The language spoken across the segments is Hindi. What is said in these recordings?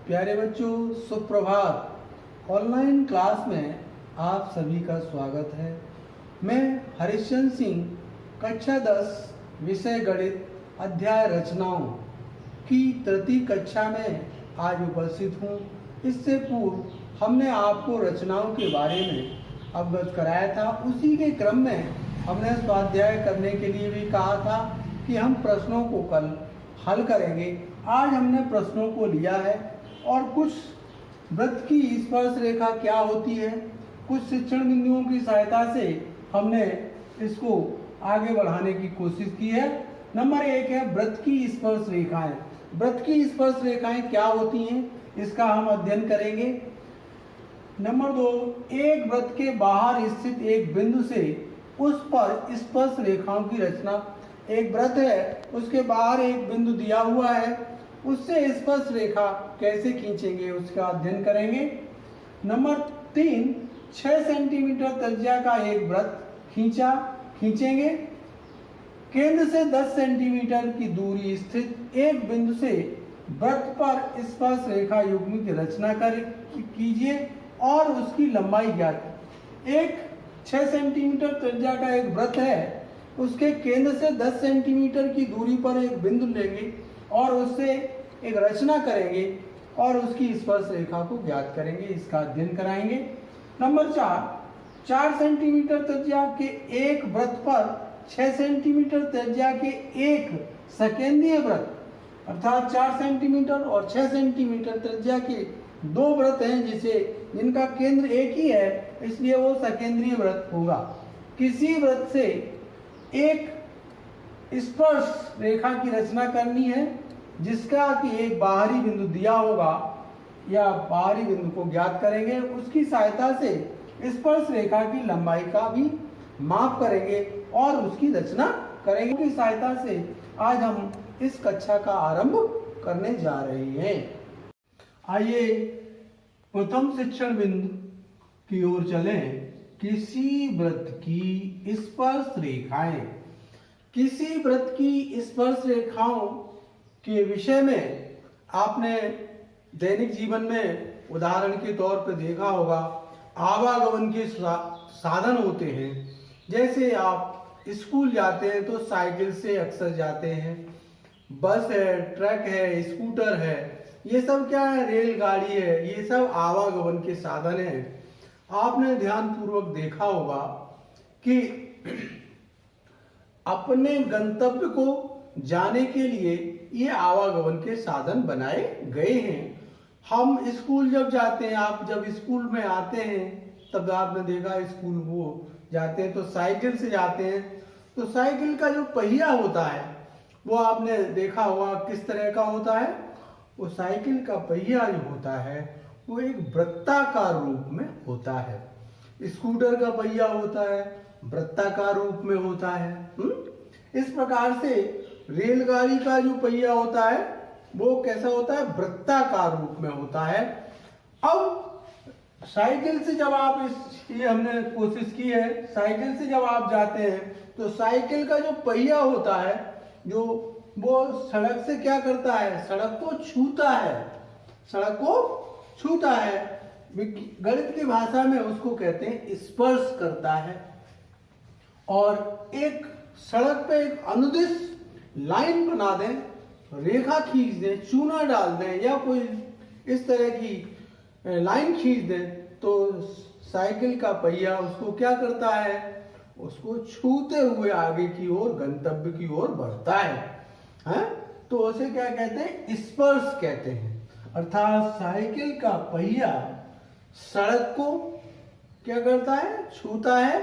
प्यारे बच्चों, सुप्रभात। ऑनलाइन क्लास में आप सभी का स्वागत है। मैं हरिश्चंद्र सिंह, कक्षा 10 विषय गणित अध्याय रचनाओं की तृतीय कक्षा में आज उपस्थित हूँ। इससे पूर्व हमने आपको रचनाओं के बारे में अवगत कराया था। उसी के क्रम में हमने स्वाध्याय करने के लिए भी कहा था कि हम प्रश्नों को कल हल करेंगे। आज हमने प्रश्नों को लिया है और कुछ वृत्त की स्पर्श रेखा क्या होती है, कुछ शिक्षण बिंदुओं की सहायता से हमने इसको आगे बढ़ाने की कोशिश की है। नंबर 1 है वृत्त की स्पर्श रेखाएं। वृत्त की स्पर्श रेखाएं क्या होती हैं, इसका हम अध्ययन करेंगे। नंबर 2, एक वृत्त के बाहर स्थित एक बिंदु से उस पर स्पर्श रेखाओं की रचना। एक वृत्त है, उसके बाहर एक बिंदु दिया हुआ है, उससे स्पर्श रेखा कैसे खींचेंगे उसका अध्ययन करेंगे। नंबर 3, 6 सेंटीमीटर त्रिज्या का एक वृत्त खींचेंगे। केंद्र से 10 सेंटीमीटर की दूरी स्थित एक बिंदु से वृत्त पर स्पर्श रेखा युग्म की रचना कीजिए और उसकी लंबाई ज्ञात। एक 6 सेंटीमीटर त्रिज्या का एक वृत्त है, उसके केंद्र से 10 सेंटीमीटर की दूरी पर एक बिंदु लेंगे और उससे एक रचना करेंगे और उसकी स्पर्श रेखा को ज्ञात करेंगे। इसका अध्ययन कराएंगे। नंबर 4 सेंटीमीटर त्रिज्या के एक वृत्त पर 6 सेंटीमीटर त्रिज्या के एक सकेंद्रीय वृत्त अर्थात 4 सेंटीमीटर और 6 सेंटीमीटर त्रिज्या के दो वृत्त हैं जिनका केंद्र एक ही है, इसलिए वो सकेंद्रीय वृत्त होगा। किसी वृत्त से एक स्पर्श रेखा की रचना करनी है जिसका कि एक बाहरी बिंदु दिया होगा या बाहरी बिंदु को ज्ञात करेंगे। उसकी सहायता से स्पर्श रेखा की लंबाई का भी माप करेंगे और उसकी रचना करेंगे। की सहायता से आज हम इस कक्षा का आरंभ करने जा रहे हैं। आइए प्रथम शिक्षण बिंदु की ओर चलें। किसी वृत्त की स्पर्श रेखाएं। किसी वृत्त की स्पर्श रेखाओं के विषय में आपने दैनिक जीवन में उदाहरण के तौर पर देखा होगा। आवागमन के साधन होते हैं, जैसे आप स्कूल जाते हैं तो साइकिल से अक्सर जाते हैं, बस है, ट्रक है, स्कूटर है, ये सब क्या है, रेलगाड़ी है, ये सब आवागमन के साधन हैं। आपने ध्यानपूर्वक देखा होगा कि अपने गंतव्य को जाने के लिए ये आवागमन के साधन बनाए गए हैं। हम स्कूल जब जाते हैं, आप जब स्कूल में आते हैं तब आपने देखा स्कूल वो जाते हैं तो साइकिल से जाते हैं। तो साइकिल का जो पहिया होता है वो आपने देखा होगा किस तरह का होता है। वो साइकिल का पहिया जो होता है वो एक वृत्ताकार रूप में होता है। स्कूटर का पहिया होता है वृत्ताकार रूप में होता है। इस प्रकार से रेलगाड़ी का जो पहिया होता है वो कैसा होता है, वृत्ताकार रूप में होता है। अब साइकिल से जब आप ये हमने कोशिश की है, साइकिल से जब आप जाते हैं तो साइकिल का जो पहिया होता है जो वो सड़क से क्या करता है, सड़क को छूता है, सड़क को छूता है। गणित की भाषा में उसको कहते हैं स्पर्श करता है। और एक सड़क पे एक अनुदिश लाइन बना दें, रेखा खींच दें, चूना डाल दें या कोई इस तरह की लाइन खींच दें तो साइकिल का पहिया उसको क्या करता है, उसको छूते हुए आगे की ओर गंतव्य की ओर बढ़ता है। तो उसे क्या कहते हैं, स्पर्श कहते हैं। अर्थात साइकिल का पहिया सड़क को क्या करता है, छूता है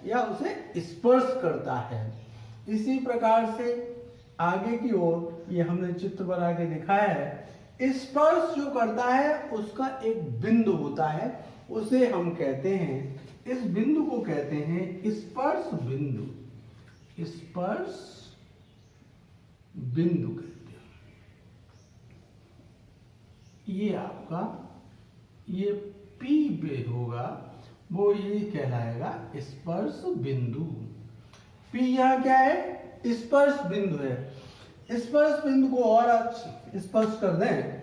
या उसे स्पर्श करता है। इसी प्रकार से आगे की ओर ये हमने चित्र बना के दिखाया है। स्पर्श जो करता है उसका एक बिंदु होता है, उसे हम कहते हैं, इस बिंदु को कहते हैं स्पर्श बिंदु। स्पर्श बिंदु कहते हैं। ये आपका ये P पे होगा, वो ये कहलाएगा स्पर्श बिंदु। P यहाँ क्या है, स्पर्श बिंदु है। स्पर्श बिंदु को और स्पष्ट कर दें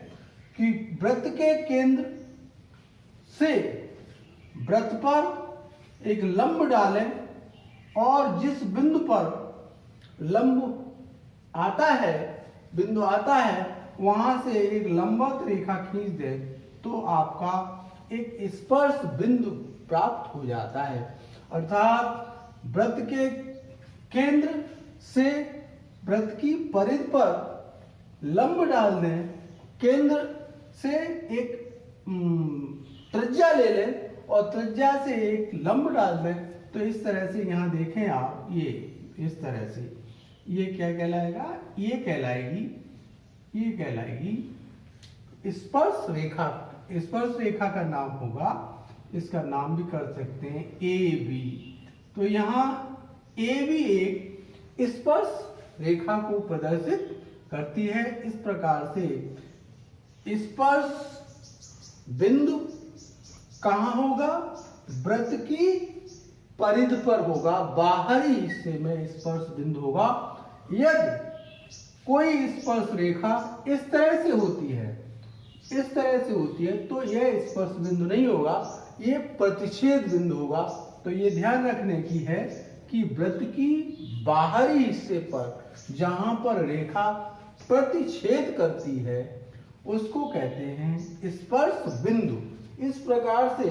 कि वृत्त के केंद्र से वृत्त पर एक लंब डालें और जिस बिंदु पर लंब आता है, बिंदु आता है, वहां से एक लंबवत रेखा खींच दे तो आपका एक स्पर्श बिंदु प्राप्त हो जाता है। अर्थात वृत्त के केंद्र से वृत्त की परिधि पर लंब डाल दें, केंद्र से एक त्रिज्या ले लें और त्रिज्या से एक लंब डाल दें, तो इस तरह से यहाँ देखें आप, ये इस तरह से ये क्या कहलाएगा, ये कहलाएगी स्पर्श रेखा। स्पर्श रेखा का नाम होगा, इसका नाम भी कर सकते हैं ए बी। तो यहाँ ए बी एक स्पर्श रेखा को प्रदर्शित करती है। इस प्रकार से स्पर्श बिंदु कहाँ होगा, वृत्त की परिधि पर होगा, बाहरी हिस्से में स्पर्श बिंदु होगा। यदि कोई स्पर्श रेखा इस तरह से होती है, तो यह स्पर्श बिंदु नहीं होगा, ये प्रतिच्छेद बिंदु होगा। तो ये ध्यान रखने की है कि वृत्त की बाहरी हिस्से पर जहां पर रेखा प्रतिच्छेद करती है उसको कहते हैं स्पर्श बिंदु। इस प्रकार से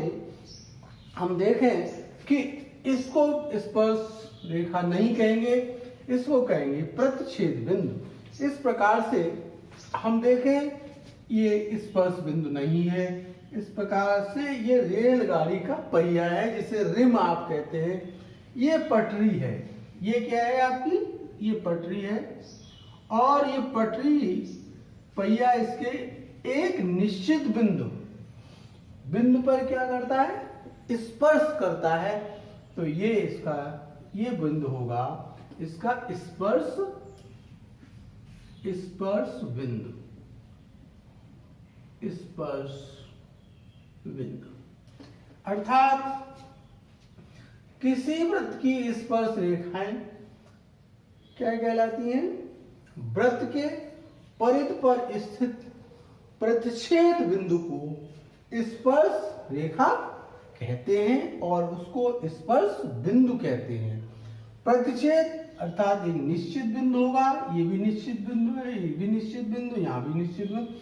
हम देखें कि इसको स्पर्श रेखा नहीं कहेंगे, इसको कहेंगे प्रतिच्छेद बिंदु। इस प्रकार से हम देखें ये स्पर्श बिंदु नहीं है। इस प्रकार से ये रेलगाड़ी का पहिया है, जिसे रिम आप कहते हैं। ये पटरी है, ये क्या है आपकी, ये पटरी है, और ये पटरी पहिया इसके एक निश्चित बिंदु पर क्या करता है, स्पर्श करता है। तो ये इसका ये बिंदु होगा इसका स्पर्श बिंदु। अर्थात किसी वृत्त की स्पर्श रेखाएं क्या कहलाती हैं, वृत्त के परिधि पर स्थित प्रतिच्छेद बिंदु को स्पर्श रेखा कहते हैं और उसको स्पर्श बिंदु कहते हैं। प्रतिच्छेद अर्थात एक निश्चित बिंदु होगा, ये भी निश्चित बिंदु है, ये भी निश्चित बिंदु, यहाँ भी निश्चित बिंदु,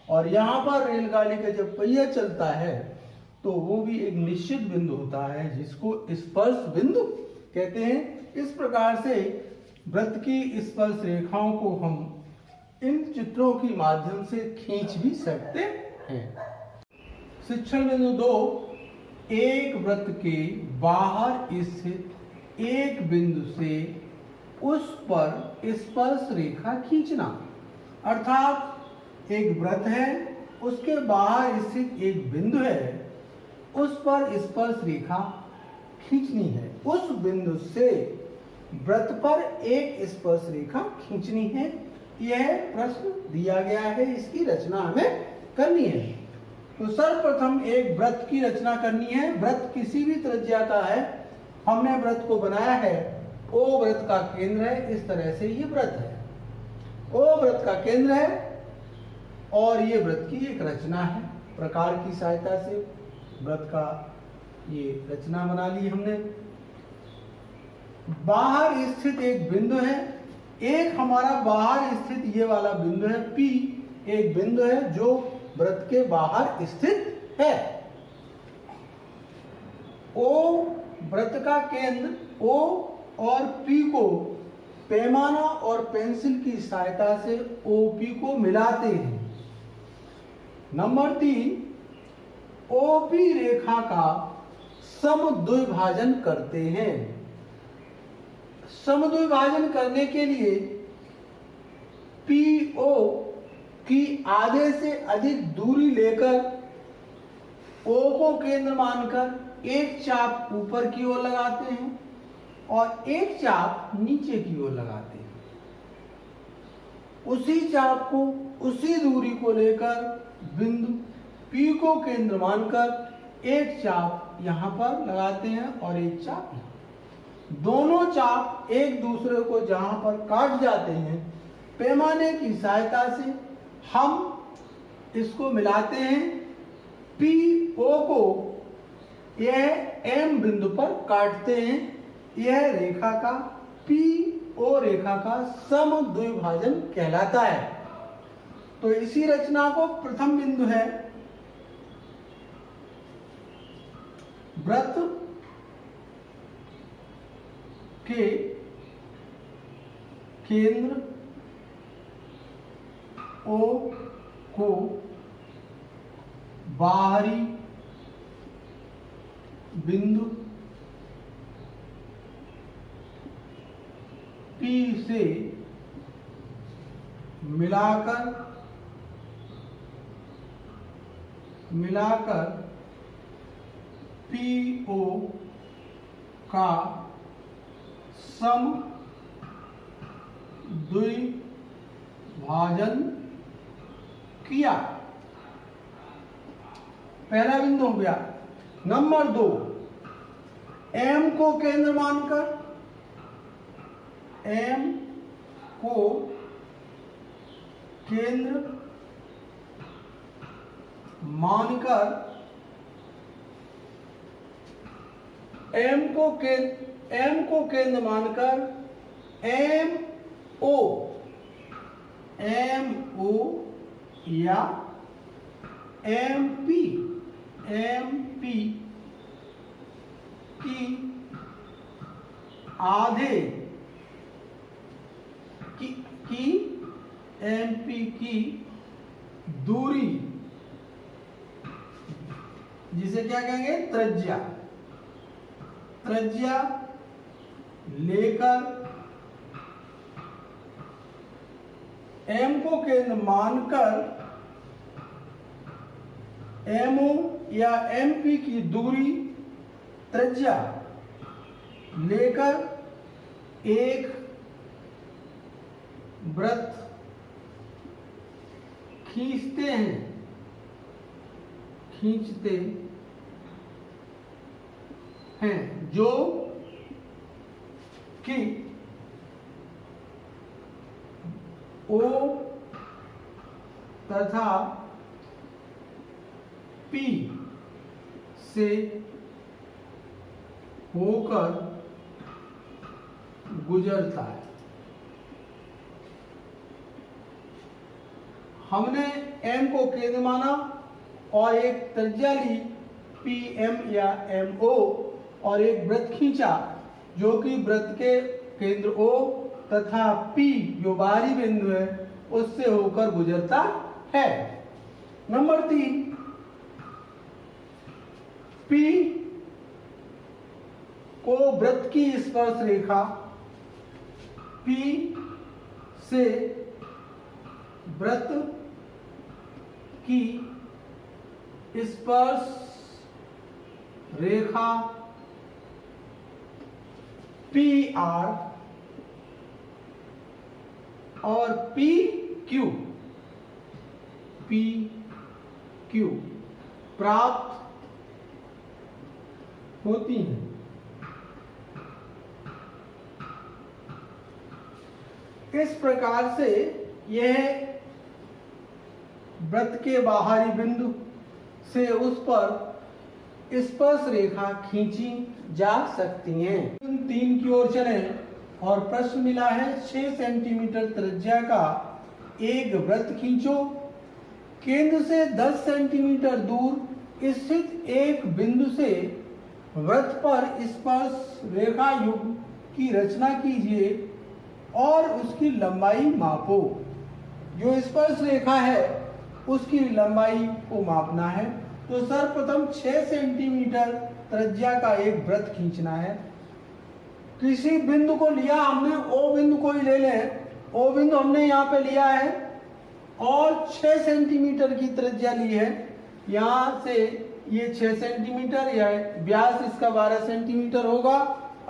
और यहाँ पर रेलगाड़ी का जब पहिया चलता है तो वो भी एक निश्चित बिंदु होता है जिसको स्पर्श बिंदु कहते हैं। इस प्रकार से वृत्त की स्पर्श रेखाओं को हम इन चित्रों के माध्यम से खींच भी सकते हैं। शिक्षण बिंदु 2, एक वृत्त के बाहर स्थित एक बिंदु से उस पर स्पर्श रेखा खींचना। अर्थात एक वृत्त है, उसके बाहर स्थित एक बिंदु है, उस पर स्पर्श रेखा खींचनी है। उस बिंदु से वृत्त पर एक स्पर्श रेखा खींचनी है। यह प्रश्न दिया गया है, इसकी रचना हमें करनी है। तो सर्वप्रथम एक वृत्त की रचना करनी है। वृत्त किसी भी त्रिज्या का है, हमने वृत्त को बनाया है, ओ वृत्त का केंद्र है, इस तरह से ये वृत्त है, ओ वृत्त का केंद्र है और ये वृत्त की एक रचना है। प्रकार की सहायता से वृत्त का ये रचना बना ली हमने। बाहर स्थित एक बिंदु है, एक हमारा बाहर स्थित ये वाला बिंदु है P, एक बिंदु है जो वृत्त के बाहर स्थित है। O वृत्त का केंद्र O और P को पैमाना और पेंसिल की सहायता से OP को मिलाते हैं। नंबर 3, OP रेखा का समद्विभाजन करते हैं। समद्विभाजन करने के लिए PO की आधे से अधिक दूरी लेकर O को केंद्र मानकर एक चाप ऊपर की ओर लगाते हैं और एक चाप नीचे की ओर लगाते हैं। उसी चाप को, उसी दूरी को लेकर बिंदु P को केंद्र मानकर एक चाप यहां पर लगाते हैं और एक चाप यहां। दोनों चाप एक दूसरे को जहां पर काट जाते हैं, पैमाने की सहायता से हम इसको मिलाते हैं, पी ओ को यह एम बिंदु पर काटते हैं। यह रेखा का पी ओ रेखा का समद्विभाजन कहलाता है। तो इसी रचना को प्रथम बिंदु है वृत्त के केंद्र ओ को बाहरी बिंदु P से मिलाकर PO का सम द्विभाजन किया। पहला बिंदु हो गया। नंबर 2, M को केंद्र मानकर MO या MP की आधे MP की दूरी, जिसे क्या कहेंगे, त्रिज्या लेकर M को केंद्र मानकर MO या MP की दूरी, त्रिज्या लेकर एक वृत्त खींचते हैं जो कि O तथा P से होकर गुजरता है। हमने M को केंद्र माना और एक त्रिज्या ली PM या MO और एक वृत्त खींचा जो कि वृत्त के केंद्र O तथा P जो बाहरी बिंदु है उससे होकर गुजरता है। नंबर 3, P को वृत्त की स्पर्श रेखा P से वृत्त की स्पर्श रेखा PR और PQ प्राप्त होती हैं। इस प्रकार से यह वृत्त के बाहरी बिंदु से उस पर स्पर्श रेखा खींची जा सकती हैं। 3 की ओर चले और प्रश्न मिला है 6 सेंटीमीटर त्रिज्या का एक वृत्त खींचो। केंद्र से 10 सेंटीमीटर दूर स्थित एक बिंदु से वृत्त पर स्पर्श रेखा युग्म की रचना कीजिए और उसकी लंबाई मापो। जो स्पर्श रेखा है उसकी लंबाई को मापना है। तो सर्वप्रथम 6 सेंटीमीटर त्रिज्या का एक वृत्त खींचना है। किसी बिंदु को लिया हमने, O बिंदु को ही ले लें। O बिंदु हमने यहाँ पे लिया है और 6 सेंटीमीटर की त्रिज्या ली है। यहाँ से ये 6 सेंटीमीटर या व्यास इसका 12 सेंटीमीटर होगा,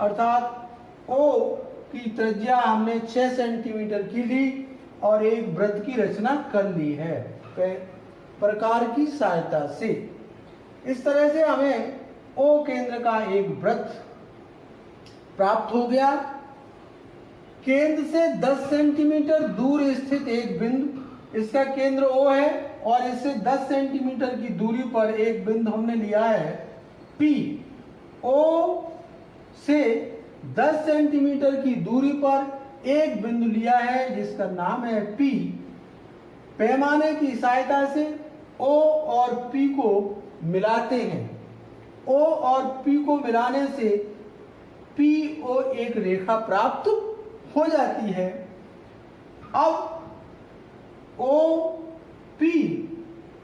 अर्थात O की त्रिज्या हमने 6 सेंटीमीटर की ली और एक वृत्त की रचना कर ली है प्रकार की सहायता से। इस तरह से हमें O केंद्र का एक वृत्त प्राप्त हो गया। केंद्र से 10 सेंटीमीटर दूर स्थित एक बिंदु इसका केंद्र O है और इससे 10 सेंटीमीटर की दूरी पर एक बिंदु हमने लिया है P। O से 10 सेंटीमीटर की दूरी पर एक बिंदु लिया है जिसका नाम है P। पैमाने की सहायता से O और P को मिलाते हैं। O और P को मिलाने से PO एक रेखा प्राप्त हो जाती है। अब OP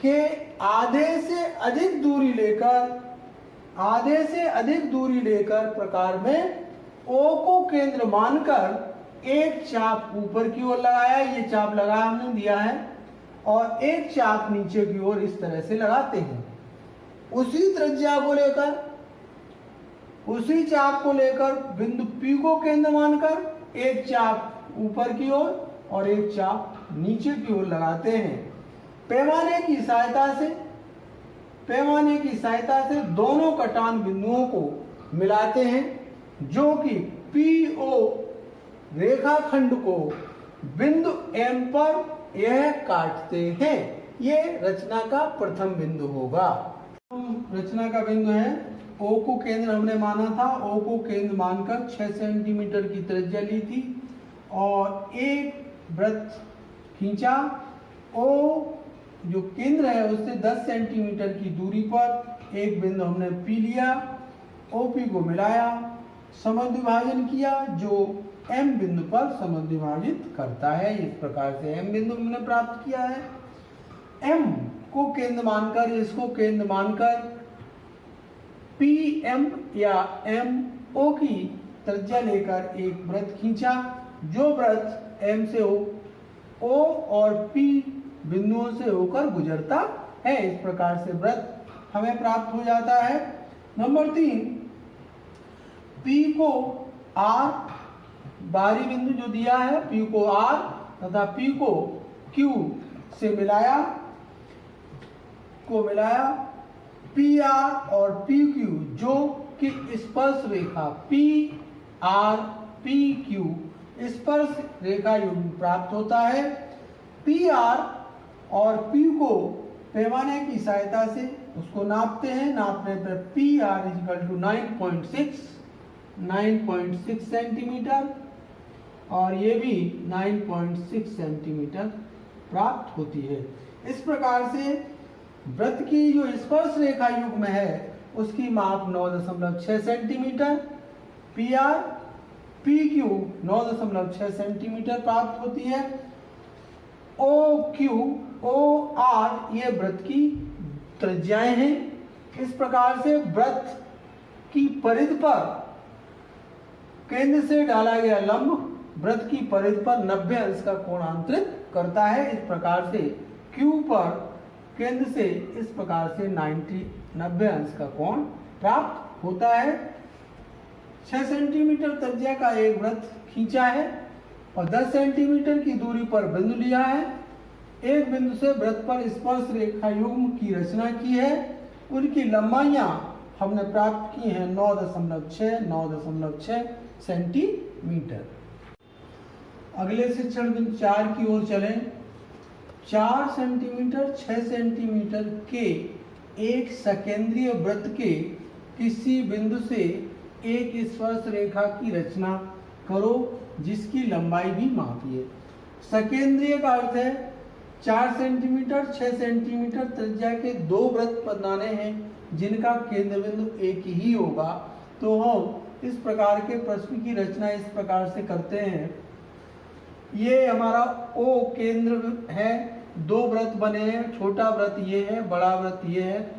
के आधे से अधिक दूरी लेकर प्रकार में O को केंद्र मानकर एक चाप ऊपर की ओर लगाया, ये चाप लगाया हमने दिया है, और एक चाप नीचे की ओर इस तरह से लगाते हैं। उसी त्रिज्या को लेकर, उसी चाप को लेकर बिंदु P को केंद्र मानकर एक चाप ऊपर की ओर और एक चाप नीचे की ओर लगाते हैं। पैमाने की सहायता से दोनों कटान बिंदुओं को मिलाते हैं जो कि PO रेखाखंड को बिंदु M पर यह काटते हैं। ये रचना का प्रथम बिंदु होगा। रचना का बिंदु है O को केंद्र हमने माना था। O को केंद्र मानकर 6 सेंटीमीटर की त्रिज्या ली थी और एक वृत्त खींचा। O जो केंद्र है उससे 10 सेंटीमीटर की दूरी पर एक बिंदु हमने P लिया, OP को मिलाया, समद्विभाजन किया जो M बिंदु पर समद्विभाजित करता है। इस प्रकार से M बिंदु हमने प्राप्त किया है। M को केंद्र मानकर, इसको केंद्र मानकर PM या MO की त्रिज्या लेकर एक वृत्त खींचा। जो वृत्त M से O और P बिंदुओं से होकर गुजरता है। इस प्रकार से वृत्त हमें प्राप्त हो जाता है। नंबर 3, P को R, बाहरी बिंदु जो दिया है P को R तथा P को Q से मिलाया, PR और PQ जो कि स्पर्श रेखा PR PQ स्पर्श रेखा युग्म प्राप्त होता है। PR और P को पैमाने की सहायता से उसको नापते हैं। नापने पर PR = 9.6 सेंटीमीटर और ये भी 9.6 सेंटीमीटर प्राप्त होती है। इस प्रकार से वृत्त की जो स्पर्श रेखा युग्म है उसकी माप 9.6 सेंटीमीटर, PR PQ 9.6 सेंटीमीटर प्राप्त होती है। OQ OR ये वृत्त की त्रिज्याएं हैं। इस प्रकार से वृत्त की परिधि पर केंद्र से डाला गया लंब वृत्त की परिधि पर 90 अंश का कोण अंतरित करता है। इस प्रकार से Q पर केंद्र से इस प्रकार से 90 अंश का कोण प्राप्त होता है। 6 सेंटीमीटर त्रिज्या का एक वृत्त खींचा है और 10 सेंटीमीटर की दूरी पर बिंदु लिया है। एक बिंदु से वृत्त पर स्पर्श रेखा युग्म की रचना की है। उनकी लंबाइयां हमने प्राप्त की हैं 9.6 सेंटीमीटर। अगले शिक्षण बिंदु 4 की ओर चलें। 4 सेंटीमीटर 6 सेंटीमीटर के एक सकेंद्रीय वृत्त के किसी बिंदु से एक स्पर्श रेखा की रचना करो जिसकी लंबाई भी मापिए। सकेंद्रीय का अर्थ है 4 सेंटीमीटर 6 सेंटीमीटर त्रिज्या के दो वृत्त बनाने हैं जिनका केंद्र बिंदु एक ही होगा। तो हम इस प्रकार के प्रश्न की रचना इस प्रकार से करते हैं। ये हमारा O केंद्र है, दो वृत्त बने हैं, छोटा वृत्त ये है, बड़ा वृत्त ये है।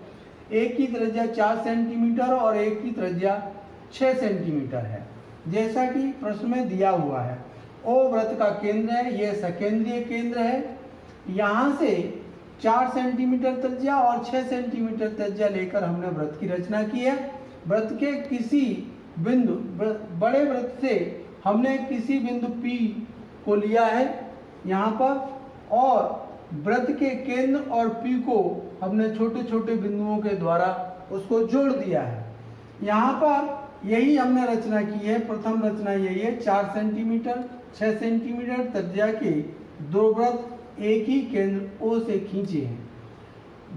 एक की त्रिज्या 4 सेंटीमीटर और एक की त्रिज्या 6 सेंटीमीटर है जैसा कि प्रश्न में दिया हुआ है। O वृत्त का केंद्र है, यह सकेंद्रीय केंद्र है। यहाँ से 4 सेंटीमीटर त्रिज्या और 6 सेंटीमीटर त्रिज्या लेकर हमने वृत्त की रचना की है। वृत्त के किसी बिंदु, बड़े वृत्त से हमने किसी बिंदु P को लिया है यहाँ पर, और वृत्त के केंद्र और P को हमने छोटे छोटे बिंदुओं के द्वारा उसको जोड़ दिया है। यहाँ पर यही हमने रचना की है। प्रथम रचना यही है, 4 सेंटीमीटर 6 सेंटीमीटर त्रिज्या के दो वृत्त एक ही केंद्र O से खींचे हैं।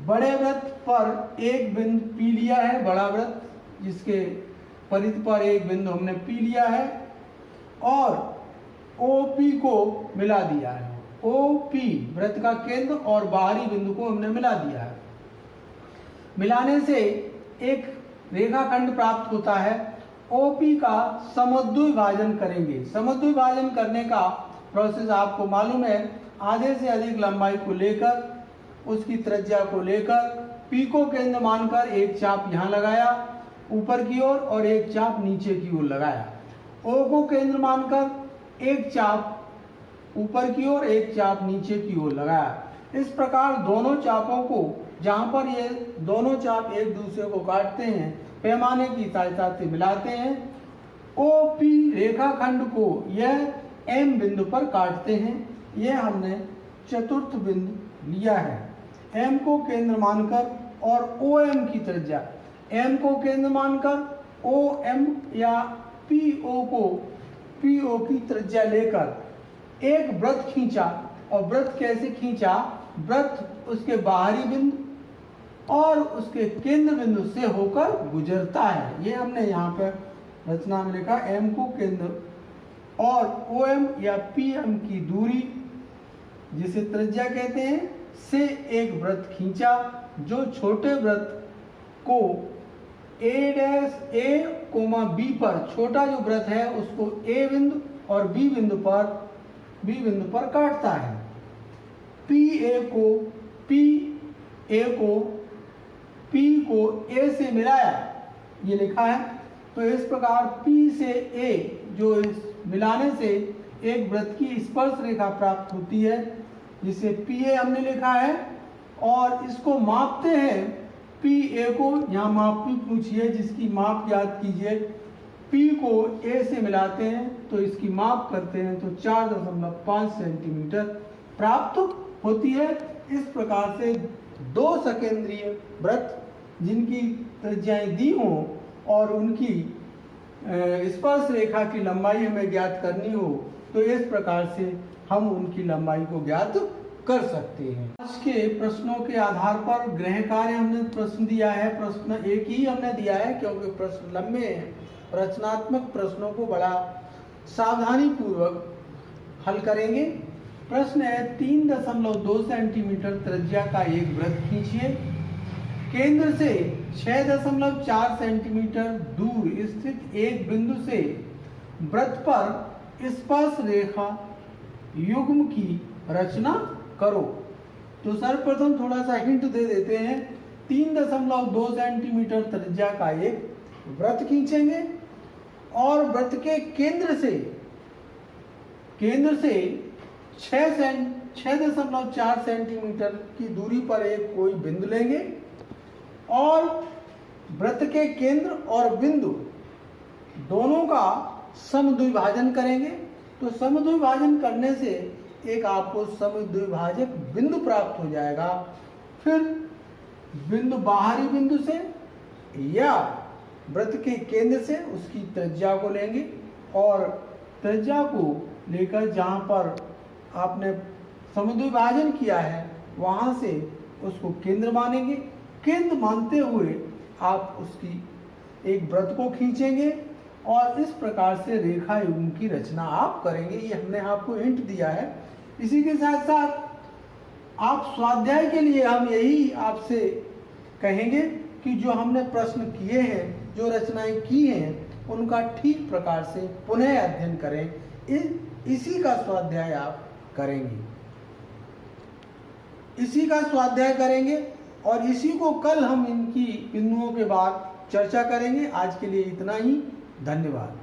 बड़े वृत्त पर एक बिंदु P लिया है, बड़ा वृत्त जिसके परिधि पर एक बिंदु हमने P लिया है और OP को मिला दिया है। OP वृत्त का केंद्र और बाहरी बिंदु को हमने मिला दिया है। मिलाने से एक रेखाखंड प्राप्त होता है। OP का समद्विभाजन करेंगे। समद्विभाजन करने का प्रोसेस आपको मालूम है। आधे से अधिक लंबाई को लेकर, उसकी त्रिज्या को लेकर P को केंद्र मानकर एक चाप यहाँ लगाया ऊपर की ओर और एक चाप नीचे की ओर लगाया। O को केंद्र मानकर एक चाप ऊपर की ओर, एक चाप नीचे की ओर लगाया। इस प्रकार दोनों चापों को, जहां पर ये दोनों चाप एक दूसरे को काटते हैं, पैमाने की सहायता से मिलाते हैं। OP रेखाखंड को यह M बिंदु पर काटते हैं। यह हमने चतुर्थ बिंदु लिया है। M को केंद्र मानकर और OM की त्रिज्या, M को केंद्र मानकर OM या PO की त्रिज्या लेकर एक वृत्त खींचा। और वृत्त कैसे खींचा? वृत्त उसके बाहरी बिंदु और उसके केंद्र बिंदु से होकर गुजरता है। ये हमने यहाँ पर रचना में लिखा। M को केंद्र और OM या PM की दूरी, जिसे त्रिज्या कहते हैं, से एक वृत्त खींचा जो छोटे वृत्त को A' B पर, छोटा जो वृत्त है उसको A बिंदु और B बिंदु पर काटता है। PA को A से मिलाया, ये लिखा है। तो इस प्रकार P से A, जो इस मिलाने से एक वृत्त की स्पर्श रेखा प्राप्त होती है, जिसे PA हमने लिखा है। और इसको मापते हैं। PA को यहाँ माप भी पूछिए, जिसकी माप याद कीजिए। P को A से मिलाते हैं तो इसकी माप करते हैं तो 4.5 सेंटीमीटर प्राप्त होती है। इस प्रकार से दो सकेंद्रीय वृत्त जिनकी त्रिज्याएं दी हों और उनकी स्पर्श रेखा की लंबाई हमें ज्ञात करनी हो, तो इस प्रकार से हम उनकी लंबाई को ज्ञात कर सकते हैं। आज के प्रश्नों के आधार पर गृह कार्य हमने प्रश्न दिया है। प्रश्न एक ही हमने दिया है क्योंकि प्रश्न लंबे हैं। रचनात्मक प्रश्नों को बड़ा सावधानी पूर्वक हल करेंगे। प्रश्न है 3.2 सेंटीमीटर त्रिज्या का एक वृत्त खींचिए। केंद्र से 6.4 सेंटीमीटर दूर स्थित एक बिंदु से वृत्त पर स्पर्श रेखा युग्म की रचना करो। तो सर्वप्रथम थोड़ा सा हिंट दे देते हैं। 3.2 सेंटीमीटर त्रिज्या का एक वृत्त खींचेंगे और वृत्त के केंद्र से 6.4 सेंटीमीटर की दूरी पर एक कोई बिंदु लेंगे और वृत्त के केंद्र और बिंदु दोनों का समद्विभाजन करेंगे। तो समद्विभाजन करने से एक आपको समद्विभाजक बिंदु प्राप्त हो जाएगा। फिर बिंदु बाहरी बिंदु से या वृत्त के केंद्र से उसकी त्रिज्या को लेंगे और त्रिज्या को लेकर जहाँ पर आपने समद्विभाजन किया है वहाँ से उसको केंद्र मानेंगे। केंद्र मानते हुए आप उसकी एक वृत्त को खींचेंगे और इस प्रकार से रेखा युग्म की रचना आप करेंगे। ये हमने आपको हिंट दिया है। इसी के साथ साथ आप स्वाध्याय के लिए हम यही आपसे कहेंगे कि जो हमने प्रश्न किए हैं, जो रचनाएं की हैं, उनका ठीक प्रकार से पुनः अध्ययन करें। इसी का स्वाध्याय आप करेंगे, इसी का स्वाध्याय करेंगे और इसी को कल हम इनकी बिंदुओं के बाद चर्चा करेंगे। आज के लिए इतना ही। धन्यवाद।